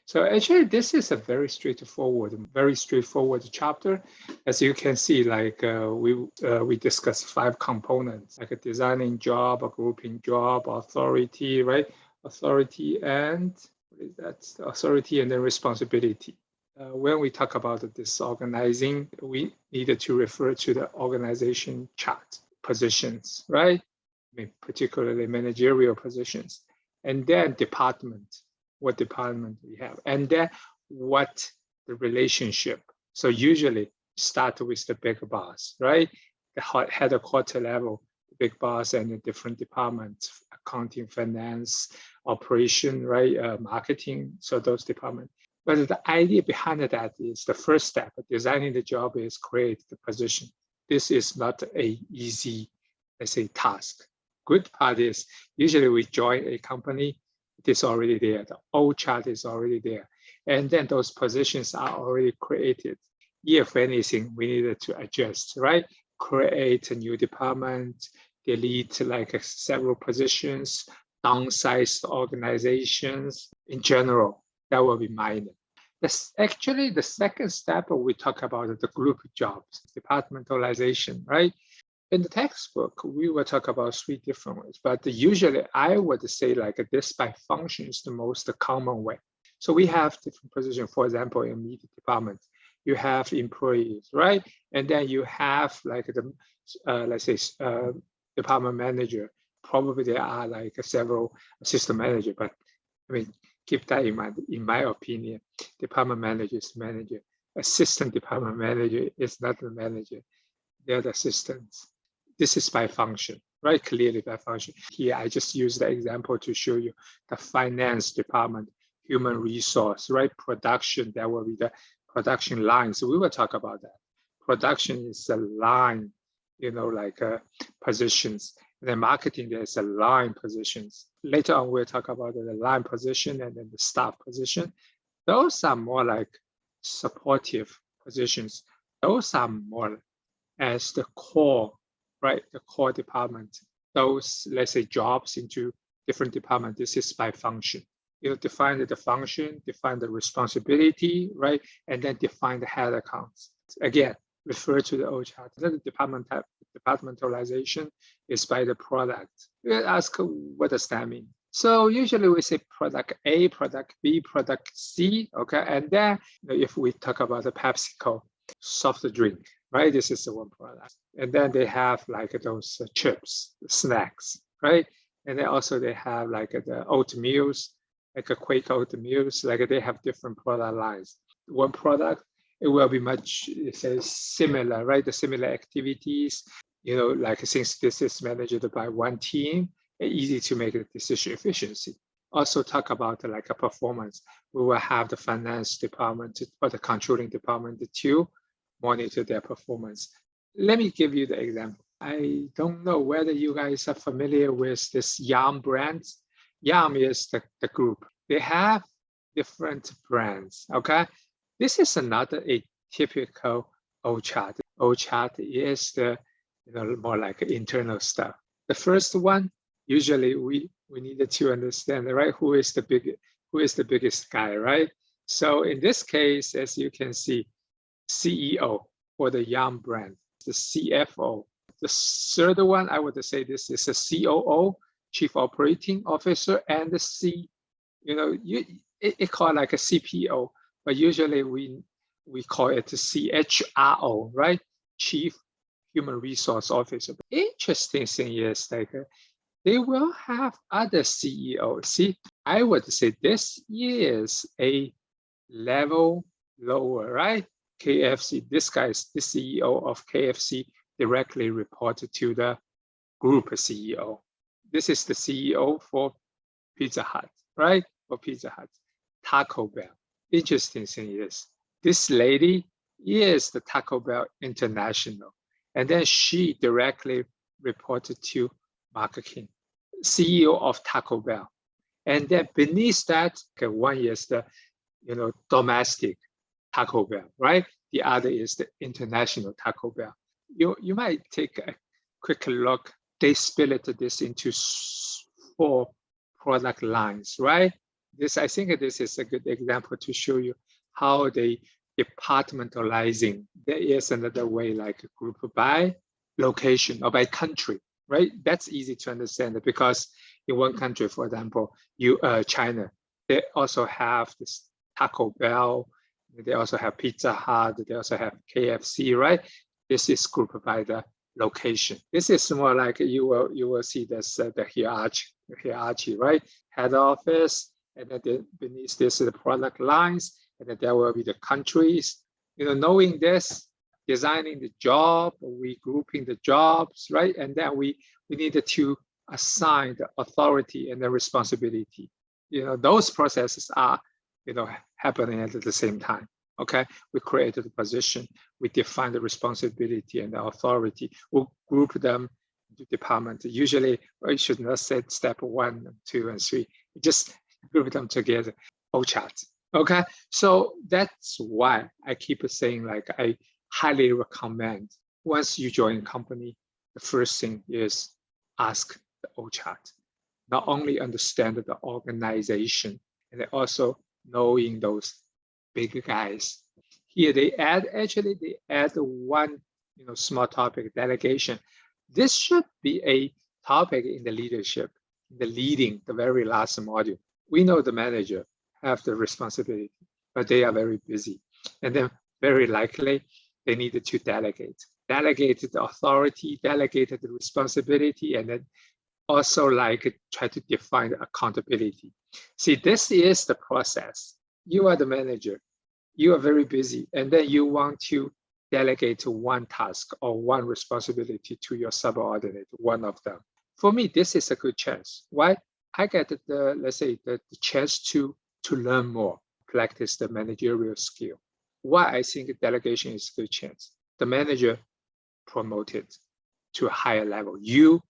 So actually, this is a very straightforward chapter. As you can see, like we discussed 5 components, like a designing job, a grouping job, authority, right? Authority and what is that? Authority and then responsibility. When we talk about disorganizing, we needed to refer to the organization chart positions, right? I mean, particularly managerial positions, and then department, what department we have, and then what the relationship. So usually start with the big boss, right? The headquarter level, the big boss and the different departments, accounting, finance, operation, right? Marketing, so those departments. But the idea behind that is the first step, designing the job is create the position. This is not a easy, let's say, task. Good part is usually we join a company, it is already there. The old chart is already there. And then those positions are already created. If anything, we needed to adjust, right? Create a new department, delete like several positions, downsize organizations. In general, that will be minor. Actually, the second step, we talk about the group jobs, departmentalization, right? In the textbook, we will talk about 3 different ways, but usually I would say like this by function is the most common way. So we have different positions. For example, in media department, you have employees, right? And then you have like the, let's say, department manager. Probably there are like several assistant manager, but I mean, keep that in mind. In my opinion, department manager is manager. Assistant department manager is not the manager. They're the assistants. This is by function, right? Clearly by function. Here, I just use the example to show you the finance department, human resource, right? Production, that will be the production line. So we will talk about that. Production is a line, you know, like positions. And then marketing, there's a line positions. Later on, we'll talk about the line position and then the staff position. Those are more like supportive positions. Those are more as the core, right? The core department. Those, let's say, jobs into different departments. This is by function. You know, define the function, define the responsibility, right? And then define the head accounts. Again, refer to the old chart. Then the departmentalization is by the product. You ask, what does that mean? So usually we say product A, product B, product C, okay? And then if we talk about the PepsiCo soft drink, right? This is the one product. And then they have like those chips, snacks, right? And then also they have like the oatmeals, like a Quaker oatmeals, like they have different product lines. One product, it will be much similar, right? The similar activities, you know, like since this is managed by one team, easy to make a decision efficiency. Also talk about like a performance. We will have the finance department or the controlling department to monitor their performance. Let me give you the example. I don't know whether you guys are familiar with this Yum brand. Yum is the group. They have different brands, okay? This is another a typical old chart. Old chart is the, you know, more like internal stuff. The first one, usually we needed to understand, right? Who is the biggest guy, right? So in this case, as you can see, CEO for the Yum brand, the CFO. The third one, I would say this is a COO, Chief Operating Officer, and the it called like a CPO, but usually we call it a CHRO, right? Chief Human Resource Officer. Interesting thing is like they will have other CEOs. See, I would say this is a level lower, right? KFC, this guy is the CEO of KFC, directly reported to the group CEO. This is the CEO for Pizza Hut, right? For Pizza Hut. Taco Bell. Interesting thing is, this lady is the Taco Bell International. And then she directly reported to Mark King, CEO of Taco Bell. And then beneath that, okay, one is the domestic Taco Bell, right? The other is the international Taco Bell. You might take a quick look. They split this into 4 product lines, right? I think this is a good example to show you how they departmentalizing. There is another way, like group by location or by country, right? That's easy to understand because in one country, for example, China, they also have this Taco Bell, they also have Pizza Hut, they also have KFC, right? This is grouped by the location. This is more like you will see this the hierarchy, right? Head office, and then beneath this is the product lines, and then there will be the countries. Knowing this, designing the job, regrouping the jobs, right? And then we needed to assign the authority and the responsibility. Those processes are, happening at the same time. Okay, we created the position, we define the responsibility and the authority. We'll group them into departments. Usually, we should not say step 1, 2, and 3. We just group them together, all charts. Okay, so that's why I keep saying, like, I highly recommend once you join a company, the first thing is ask the O chart. Not only understand the organization, and also knowing those big guys. Here they add one small topic, delegation. This should be a topic in the leadership, the very last module. We know the manager have the responsibility, but they are very busy. And then very likely they needed to delegate the authority, delegate the responsibility, and then also like try to define the accountability. See, this is the process. You are the manager, you are very busy, and then you want to delegate one task or one responsibility to your subordinate, one of them. For me, this is a good chance. Why? I get let's say the chance to learn more, practice the managerial skill. Why I think delegation is a good chance. The manager promoted to a higher level. You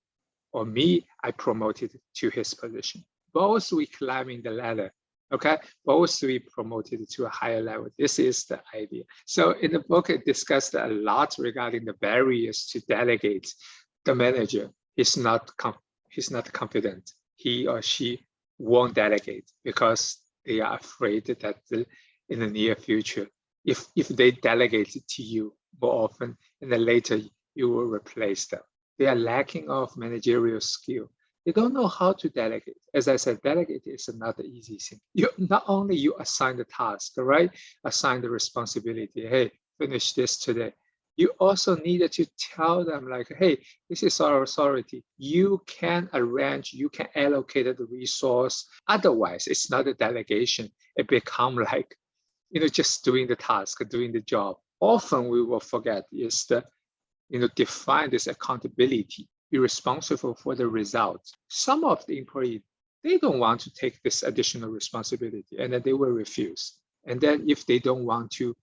or me, I promoted to his position. Both we climbing the ladder. Okay, both we promoted to a higher level. This is the idea. So in the book, it discussed a lot regarding the barriers to delegate. The manager is not confident. He or she won't delegate because they are afraid that in the near future, if they delegate it to you more often, and then later you will replace them. They are lacking of managerial skill. They don't know how to delegate. As I said, delegate is not the easy thing. Not only you assign the task, right? Assign the responsibility. Hey, finish this today. You also needed to tell them like, hey, this is our authority. You can arrange, you can allocate the resource. Otherwise, it's not a delegation. It becomes like, just doing the task, doing the job. Often we will forget is the, define this accountability, be responsible for the results. Some of the employees, they don't want to take this additional responsibility, and then they will refuse. And then if they don't want to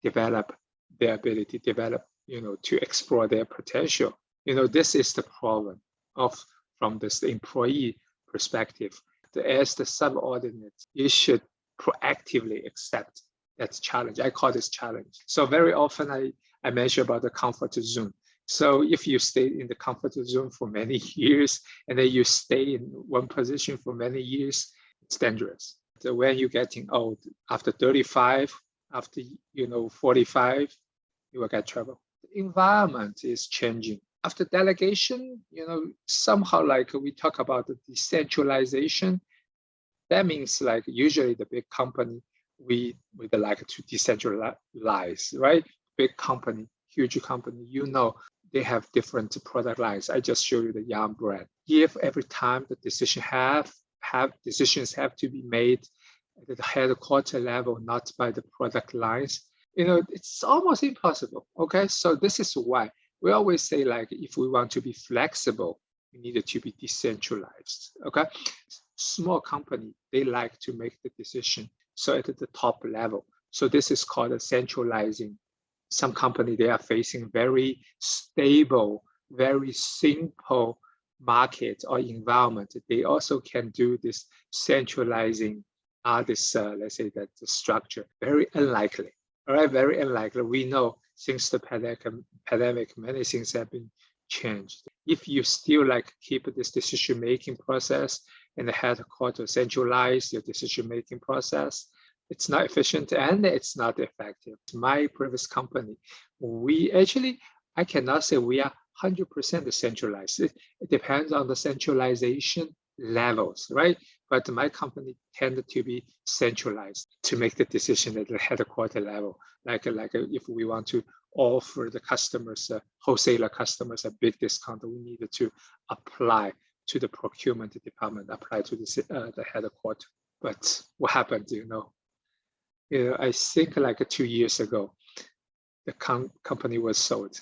develop their ability, to explore their potential, this is the problem from this employee perspective. As the subordinate, you should proactively accept that challenge. I call this challenge. So very often I mention about the comfort zone. So if you stay in the comfort zone for many years, and then you stay in one position for many years, it's dangerous. So when you're getting old, after 35, after 45, you will get trouble. The environment is changing. After delegation, somehow like we talk about the decentralization, that means like usually the big company, we like to decentralize, right? Big company, huge company, they have different product lines. I just showed you the Yum brand. If every time the decisions have to be made at the headquarter level, not by the product lines, it's almost impossible. Okay, so this is why we always say like if we want to be flexible, we need it to be decentralized. Okay, small company, they like to make the decision so at the top level. So this is called a centralizing. Some company, they are facing very stable, very simple market or environment. They also can do this centralizing, let's say that the structure. Very unlikely, all right, very unlikely. We know since the pandemic, many things have been changed. If you still like keep this decision-making process, in the headquarters, centralize your decision-making process. It's not efficient and it's not effective. My previous company, we actually, I cannot say we are 100% centralized. It depends on the centralization levels, right? But my company tended to be centralized to make the decision at the headquarter level. Like if we want to offer the customers, wholesaler customers, a big discount, we needed to apply to the procurement department, apply to the headquarter. But what happened, I think like 2 years ago, the company was sold.